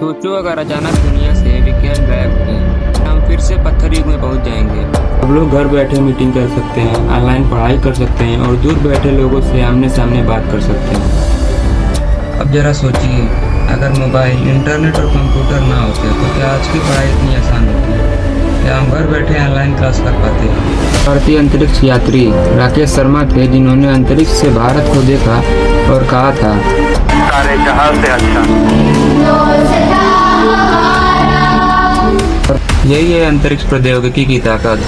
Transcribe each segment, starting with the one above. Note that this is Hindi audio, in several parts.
सोचो अगर अचानक दुनिया से विज्ञान गायब हो जाए, हम फिर से पत्थर युग में पहुंच जाएंगे। अब लोग घर बैठे मीटिंग कर सकते हैं, ऑनलाइन पढ़ाई कर सकते हैं और दूर बैठे लोगों से आमने सामने बात कर सकते हैं। अब जरा सोचिए, अगर मोबाइल, इंटरनेट और कंप्यूटर ना होते तो क्या आज की पढ़ाई इतनी आसान होती? क्या हम घर बैठे ऑनलाइन क्लास कर पाते? भारतीय अंतरिक्ष यात्री राकेश शर्मा थे जिन्होंने अंतरिक्ष से भारत को देखा और कहा था, सारे जहां से अच्छा। यही है अंतरिक्ष प्रौद्योगिकी की ताकत,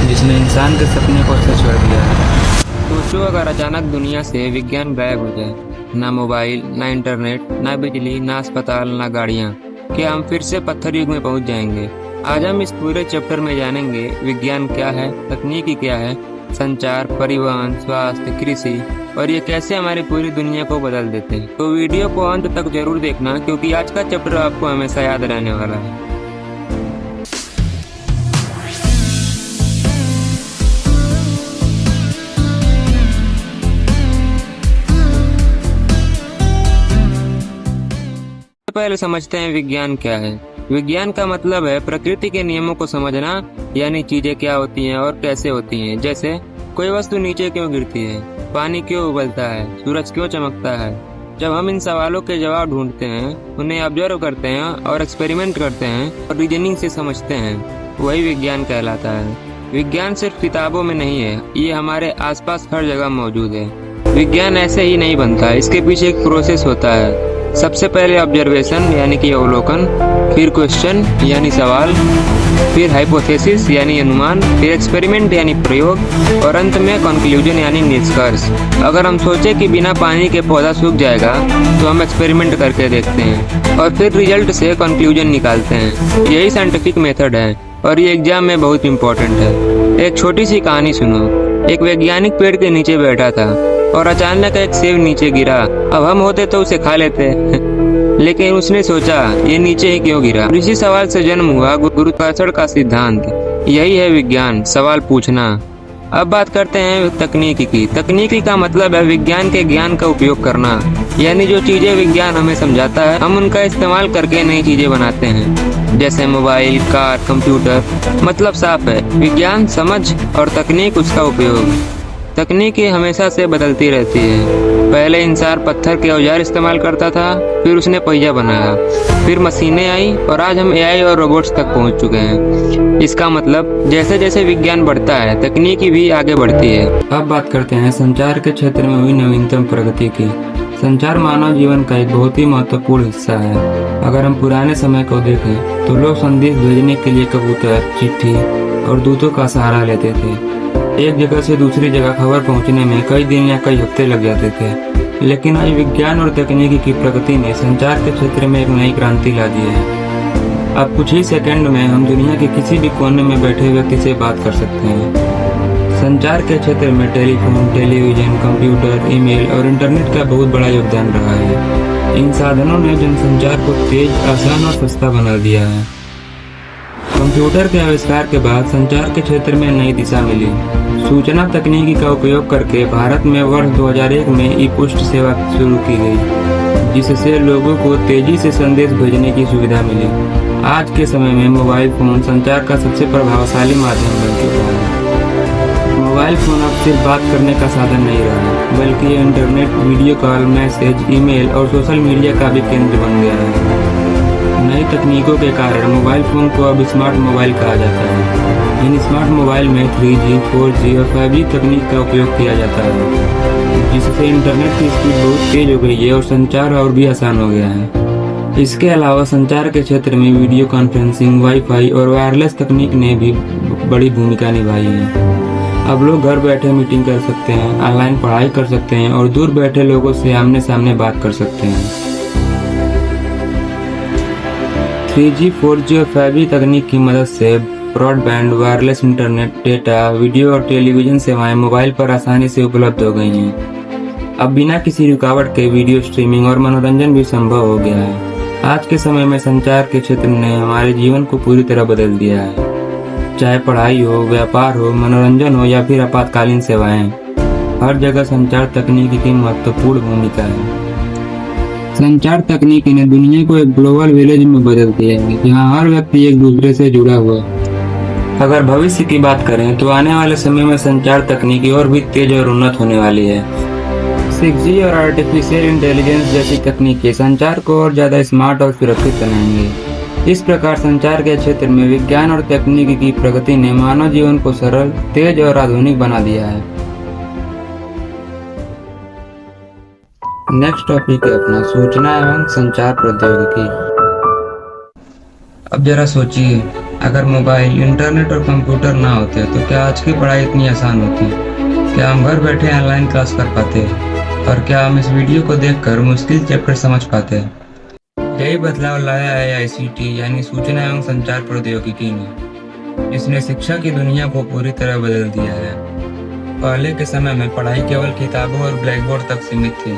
जिसने इंसान के सपने को सच कर दिया है। सोचो अगर अचानक दुनिया से विज्ञान गायब हो जाए, ना मोबाइल, ना इंटरनेट, ना बिजली, ना अस्पताल, ना गाड़ियाँ, क्या हम फिर से पत्थर युग में पहुंच जाएंगे? आज हम इस पूरे चैप्टर में जानेंगे विज्ञान क्या है, तकनीकी क्या है, संचार, परिवहन, स्वास्थ्य, कृषि और ये कैसे हमारी पूरी दुनिया को बदल देते हैं। तो वीडियो को अंत तक जरूर देखना, क्योंकि आज का चैप्टर आपको हमेशा याद रहने वाला है। पहले समझते हैं विज्ञान क्या है। विज्ञान का मतलब है प्रकृति के नियमों को समझना, यानी चीजें क्या होती हैं और कैसे होती हैं। जैसे कोई वस्तु नीचे क्यों गिरती है, पानी क्यों उबलता है, सूरज क्यों चमकता है। जब हम इन सवालों के जवाब ढूंढते हैं, उन्हें ऑब्जर्व करते हैं और एक्सपेरिमेंट करते हैं और रीजनिंग से समझते हैं, वही विज्ञान कहलाता है। विज्ञान सिर्फ किताबों में नहीं है, ये हमारे आसपास हर जगह मौजूद है। विज्ञान ऐसे ही नहीं बनता, इसके पीछे एक प्रोसेस होता है। सबसे पहले ऑब्जर्वेशन यानी कि अवलोकन, फिर क्वेश्चन यानी सवाल, फिर हाइपोथेसिस यानी अनुमान, फिर एक्सपेरिमेंट यानी प्रयोग और अंत में कंक्लूजन यानी निष्कर्ष। अगर हम सोचें कि बिना पानी के पौधा सूख जाएगा, तो हम एक्सपेरिमेंट करके देखते हैं और फिर रिजल्ट से कंक्लूजन निकालते हैं। यही साइंटिफिक मेथड है और ये एग्जाम में बहुत इम्पोर्टेंट है। एक छोटी सी कहानी सुनो। एक वैज्ञानिक पेड़ के नीचे बैठा था और अचानक एक सेब नीचे गिरा। अब हम होते तो उसे खा लेते लेकिन उसने सोचा, ये नीचे ही क्यों गिरा। इसी सवाल से जन्म हुआ गुरुत्वाकर्षण का सिद्धांत। यही है विज्ञान, सवाल पूछना। अब बात करते हैं तकनीकी की। तकनीकी का मतलब है विज्ञान के ज्ञान का उपयोग करना, यानी जो चीजें विज्ञान हमें समझाता है, हम उनका इस्तेमाल करके नई चीजें बनाते हैं। जैसे मोबाइल, कार, कंप्यूटर। मतलब साफ है, विज्ञान समझ और तकनीक उसका उपयोग। तकनीकी हमेशा से बदलती रहती है। पहले इंसान पत्थर के औजार इस्तेमाल करता था, फिर उसने पहिया बनाया, फिर मशीनें आई और आज हम एआई और रोबोट्स तक पहुंच चुके हैं। इसका मतलब जैसे जैसे विज्ञान बढ़ता है, तकनीकी भी आगे बढ़ती है। अब बात करते हैं संचार के क्षेत्र में हुई नवीनतम प्रगति की। संचार मानव जीवन का एक बहुत ही महत्वपूर्ण हिस्सा है। अगर हम पुराने समय को देखें तो लोग संदेश भेजने के लिए कबूतर, चिट्ठी और दूतों का सहारा लेते थे। एक जगह से दूसरी जगह खबर पहुंचने में कई दिन या कई हफ्ते लग जाते थे। लेकिन आज विज्ञान और तकनीकी की प्रगति ने संचार के क्षेत्र में एक नई क्रांति ला दी है। अब कुछ ही सेकंड में हम दुनिया के किसी भी कोने में बैठे व्यक्ति से बात कर सकते हैं। संचार के क्षेत्र में टेलीफोन, टेलीविजन, कंप्यूटर, ईमेल और इंटरनेट का बहुत बड़ा योगदान रहा है। इन साधनों ने जनसंचार को तेज, आसान और सस्ता बना दिया है। कंप्यूटर के आविष्कार के बाद संचार के क्षेत्र में नई दिशा मिली। सूचना तकनीकी का उपयोग करके भारत में वर्ष 2001 में ई पोस्ट सेवा शुरू की गई, जिससे लोगों को तेजी से संदेश भेजने की सुविधा मिली। आज के समय में मोबाइल फोन संचार का सबसे प्रभावशाली माध्यम बन चुका है। मोबाइल फोन अब सिर्फ बात करने का साधन नहीं रहा, बल्कि internet, video call, message, email और सोशल मीडिया का भी केंद्र बन गया है। नई तकनीकों के कारण मोबाइल फोन को अब स्मार्ट मोबाइल कहा जाता है। इन स्मार्ट मोबाइल में 3G, 4G और 5G तकनीक का उपयोग किया जाता है, जिससे इंटरनेट की स्पीड बहुत तेज हो गई है और संचार और भी आसान हो गया है। इसके अलावा संचार के क्षेत्र में वीडियो कॉन्फ्रेंसिंग, वाईफाई और वायरलेस तकनीक ने भी बड़ी भूमिका निभाई है। अब लोग घर बैठे मीटिंग कर सकते हैं, ऑनलाइन पढ़ाई कर सकते हैं और दूर बैठे लोगों से आमने सामने बात कर सकते हैं। 3G, 4G और 5G तकनीक की मदद से broadband, wireless internet, data, video और टेलीविजन सेवाएं मोबाइल पर आसानी से उपलब्ध हो गई हैं। अब बिना किसी रुकावट के वीडियो स्ट्रीमिंग और मनोरंजन भी संभव हो गया है। आज के समय में संचार के क्षेत्र ने हमारे जीवन को पूरी तरह बदल दिया है। चाहे पढ़ाई हो, व्यापार हो, मनोरंजन हो या फिर आपातकालीन सेवाएं, हर जगह संचार तकनीकी की महत्वपूर्ण भूमिका है। संचार तकनीकी ने दुनिया को एक ग्लोबल विलेज में बदल दिया है, जहाँ हर व्यक्ति एक दूसरे से जुड़ा हुआ है। अगर भविष्य की बात करें तो आने वाले समय में संचार तकनीकी और भी तेज और उन्नत होने वाली है। 6G और आर्टिफिशियल इंटेलिजेंस जैसी तकनीकें संचार को और ज्यादा स्मार्ट और सुरक्षित बनाएंगे। इस प्रकार संचार के क्षेत्र में विज्ञान और तकनीकी की प्रगति ने मानव जीवन को सरल, तेज और आधुनिक बना दिया है। नेक्स्ट टॉपिक है अपना सूचना एवं संचार प्रौद्योगिकी। अब जरा सोचिए, अगर मोबाइल, इंटरनेट और कंप्यूटर ना होते तो क्या आज की पढ़ाई इतनी आसान होती? क्या हम घर बैठे ऑनलाइन क्लास कर पाते? और क्या हम इस वीडियो को देखकर मुश्किल चैप्टर समझ पाते? यही बदलाव लाया है ICT यानी सूचना एवं संचार प्रौद्योगिकी ने। इसने शिक्षा की दुनिया को पूरी तरह बदल दिया है। पहले के समय में पढ़ाई केवल किताबों और ब्लैक बोर्ड तक सीमित थी।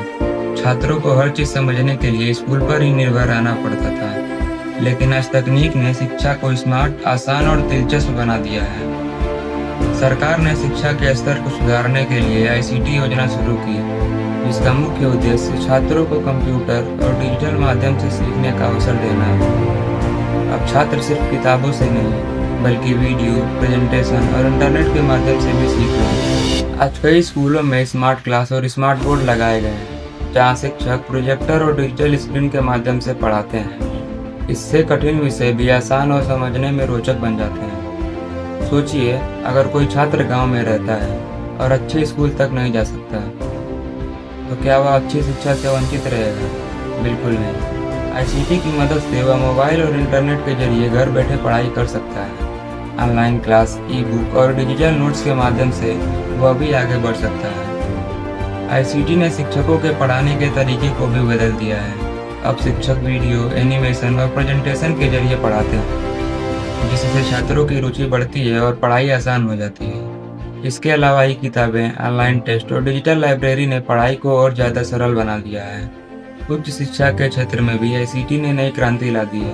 छात्रों को हर चीज समझने के लिए स्कूल पर ही निर्भर रहना पड़ता था। लेकिन आज तकनीक ने शिक्षा को स्मार्ट, आसान और दिलचस्प बना दिया है। सरकार ने शिक्षा के स्तर को सुधारने के लिए ICT योजना शुरू की, जिसका मुख्य उद्देश्य छात्रों को कंप्यूटर और डिजिटल माध्यम से सीखने का अवसर देना है। अब छात्र सिर्फ किताबों से नहीं, बल्कि वीडियो, प्रेजेंटेशन और इंटरनेट के माध्यम से भी सीख रहे हैं। आज कई स्कूलों में स्मार्ट क्लास और स्मार्ट बोर्ड लगाए गए हैं, जहाँ शिक्षक प्रोजेक्टर और डिजिटल स्क्रीन के माध्यम से पढ़ाते हैं। इससे कठिन विषय भी आसान और समझने में रोचक बन जाते हैं। सोचिए, अगर कोई छात्र गांव में रहता है और अच्छे स्कूल तक नहीं जा सकता, तो क्या वह अच्छी शिक्षा से वंचित रहेगा? बिल्कुल नहीं। ICT की मदद से वह मोबाइल और इंटरनेट के जरिए घर बैठे पढ़ाई कर सकता है। ऑनलाइन क्लास, ई-बुक और डिजिटल नोट्स के माध्यम से वह भी आगे बढ़ सकता है। ICT ने शिक्षकों के पढ़ाने के तरीके को भी बदल दिया है। अब शिक्षक वीडियो, एनिमेशन और प्रेजेंटेशन के जरिए पढ़ाते हैं, जिससे छात्रों की रुचि बढ़ती है और पढ़ाई आसान हो जाती है। इसके अलावा ही किताबें, ऑनलाइन टेस्ट और डिजिटल लाइब्रेरी ने पढ़ाई को और ज़्यादा सरल बना दिया है। उच्च शिक्षा के क्षेत्र में भी ICT ने नई क्रांति ला दी है।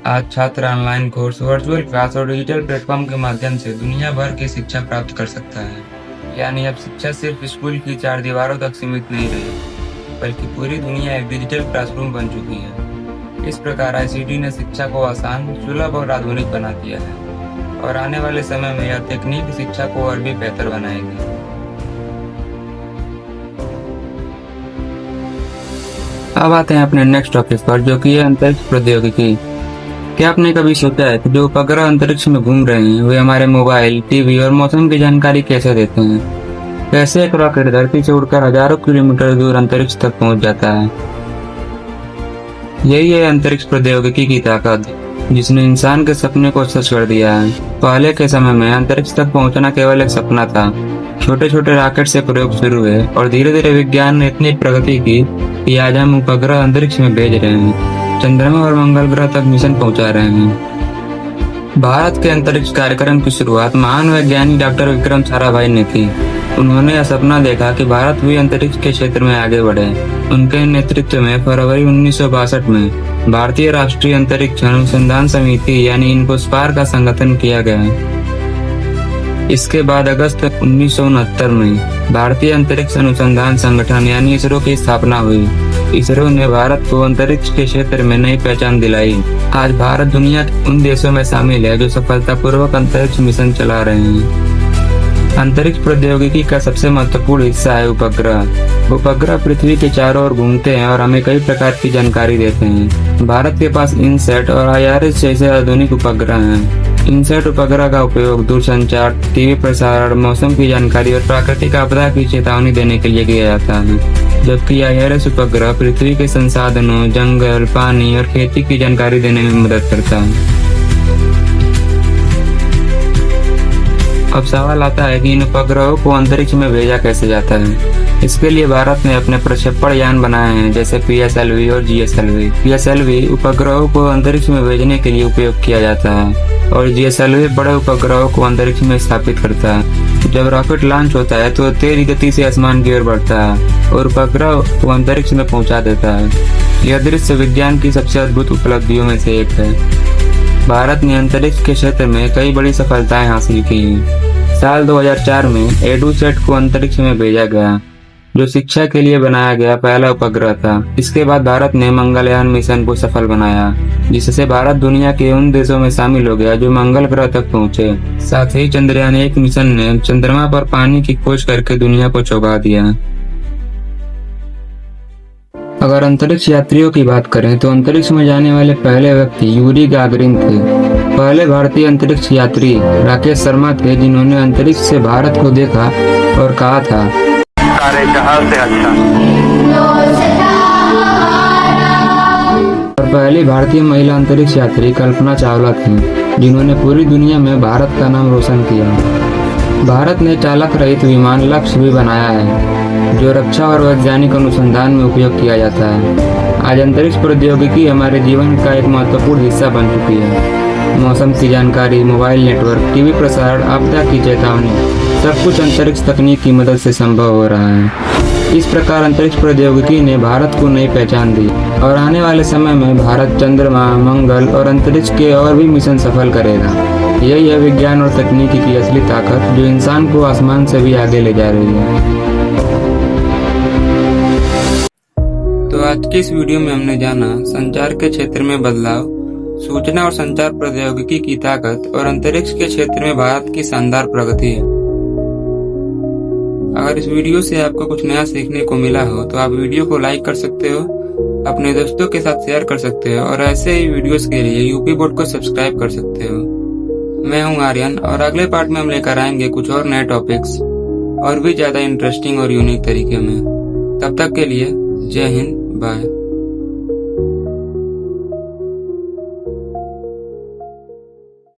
आज छात्र ऑनलाइन कोर्स, वर्चुअल क्लास और डिजिटल प्लेटफॉर्म के माध्यम से दुनिया भर की शिक्षा प्राप्त कर सकता है। यानी अब शिक्षा सिर्फ स्कूल की 4 दीवारों तक सीमित नहीं रही, बल्कि पूरी दुनिया एक डिजिटल क्लासरूम बन चुकी है। इस प्रकार ICT ने शिक्षा को आसान, सुलभ और आधुनिक बना दिया है, और आने वाले समय में यह तकनीक शिक्षा को और भी बेहतर बनाएगी। अब आते हैं अपने नेक्स्ट टॉपिक पर, जो कि है अंतरिक्ष प्रौद्योगिकी। क्या आपने कभी सोचा है कि जो उपग्रह अंतरिक्ष में घूम रहे हैं वे हमारे मोबाइल, टीवी और मौसम की जानकारी कैसे देते हैं? कैसे एक रॉकेट धरती से उड़कर हजारों किलोमीटर दूर अंतरिक्ष तक पहुंच जाता है? यही है अंतरिक्ष प्रौद्योगिकी की ताकत, जिसने इंसान के सपने को सच कर दिया है। पहले के समय में अंतरिक्ष तक पहुंचना केवल एक सपना था। छोटे छोटे रॉकेट से प्रयोग शुरू हुए और धीरे धीरे विज्ञान ने इतनी प्रगति की कि आज हम उपग्रह अंतरिक्ष में भेज रहे हैं, चंद्रमा और मंगल ग्रह तक मिशन पहुंचा रहे हैं। भारत के अंतरिक्ष कार्यक्रम की शुरुआत महान वैज्ञानिक डॉक्टर विक्रम साराभाई ने की। उन्होंने यह सपना देखा कि भारत भी अंतरिक्ष के क्षेत्र में आगे बढ़े। उनके नेतृत्व में फरवरी 1962 में भारतीय राष्ट्रीय अंतरिक्ष अनुसंधान समिति यानी इन्फोस्पार का संगठन किया गया। इसके बाद अगस्त 1969 में भारतीय अंतरिक्ष अनुसंधान संगठन यानी इसरो की स्थापना हुई। इसरो ने भारत को अंतरिक्ष के क्षेत्र में नई पहचान दिलाई। आज भारत दुनिया के उन देशों में शामिल है जो सफलतापूर्वक अंतरिक्ष मिशन चला रहे हैं। अंतरिक्ष प्रौद्योगिकी का सबसे महत्वपूर्ण हिस्सा है उपग्रह। उपग्रह पृथ्वी के चारों ओर घूमते हैं और हमें कई प्रकार की जानकारी देते हैं। भारत के पास इनसैट और IRS जैसे आधुनिक उपग्रह हैं। इनसैट उपग्रह का उपयोग दूरसंचार, टीवी प्रसारण, मौसम की जानकारी और प्राकृतिक आपदा की चेतावनी देने के लिए किया जाता है, जबकि IRS उपग्रह पृथ्वी के संसाधनों, जंगल, पानी और खेती की जानकारी देने में मदद करता है। अब सवाल आता है कि इन उपग्रहों को अंतरिक्ष में भेजा कैसे जाता है। इसके लिए भारत ने अपने प्रक्षेपण यान बनाए हैं, जैसे PSLV और GSLV। PSLV उपग्रहों को अंतरिक्ष में भेजने के लिए उपयोग किया जाता है और GSLV बड़े उपग्रहों को अंतरिक्ष में स्थापित करता है। जब रॉकेट लॉन्च होता है तो तेज गति से आसमान की ओर बढ़ता है और उपग्रह को अंतरिक्ष में पहुंचा देता है। यह दृश्य विज्ञान की सबसे अद्भुत उपलब्धियों में से एक है। भारत ने अंतरिक्ष के क्षेत्र में कई बड़ी सफलताएं हासिल की हैं। साल 2004 में एडुसैट को अंतरिक्ष में भेजा गया। जो शिक्षा के लिए बनाया गया पहला उपग्रह था। इसके बाद भारत ने मंगलयान मिशन को सफल बनाया, जिससे भारत दुनिया के उन देशों में शामिल हो गया जो मंगल ग्रह तक पहुंचे। साथ ही चंद्रयान 1 मिशन ने चंद्रमा पर पानी की खोज करके दुनिया को चौंका दिया। अगर अंतरिक्ष यात्रियों की बात करें तो अंतरिक्ष में जाने वाले पहले व्यक्ति यूरी गागरिन थे। पहले भारतीय अंतरिक्ष यात्री राकेश शर्मा थे, जिन्होंने अंतरिक्ष से भारत को देखा और कहा था, सारे जहां से अच्छा। और पहली भारतीय महिला अंतरिक्ष यात्री कल्पना चावला थी, जिन्होंने पूरी दुनिया में भारत का नाम रोशन किया। भारत ने चालक रहित विमान लक्ष्य भी बनाया है, जो रक्षा और वैज्ञानिक अनुसंधान में उपयोग किया जाता है। आज अंतरिक्ष प्रौद्योगिकी हमारे जीवन का एक महत्वपूर्ण हिस्सा बन चुकी है। मौसम की जानकारी, मोबाइल नेटवर्क, टीवी प्रसारण, आपदा की चेतावनी, सब कुछ अंतरिक्ष तकनीक की मदद से संभव हो रहा है। इस प्रकार अंतरिक्ष प्रौद्योगिकी ने भारत को नई पहचान दी और आने वाले समय में भारत चंद्रमा, मंगल और अंतरिक्ष के और भी मिशन सफल करेगा। यही है विज्ञान और तकनीकी की असली ताकत, जो इंसान को आसमान से भी आगे ले जा रही है। तो आज की इस वीडियो में हमने जाना संचार के क्षेत्र में बदलाव, सूचना और संचार प्रौद्योगिकी की ताकत और अंतरिक्ष के क्षेत्र में भारत की शानदार प्रगति। अगर इस वीडियो से आपको कुछ नया सीखने को मिला हो तो आप वीडियो को लाइक कर सकते हो, अपने दोस्तों के साथ शेयर कर सकते हो और ऐसे ही वीडियोस के लिए यूपी बोर्ड को सब्सक्राइब कर सकते हो। मैं हूं आर्यन और अगले पार्ट में हम लेकर आएंगे कुछ और नए टॉपिक्स और भी ज्यादा इंटरेस्टिंग और यूनिक तरीके में। तब तक के लिए जय हिंद, बाय।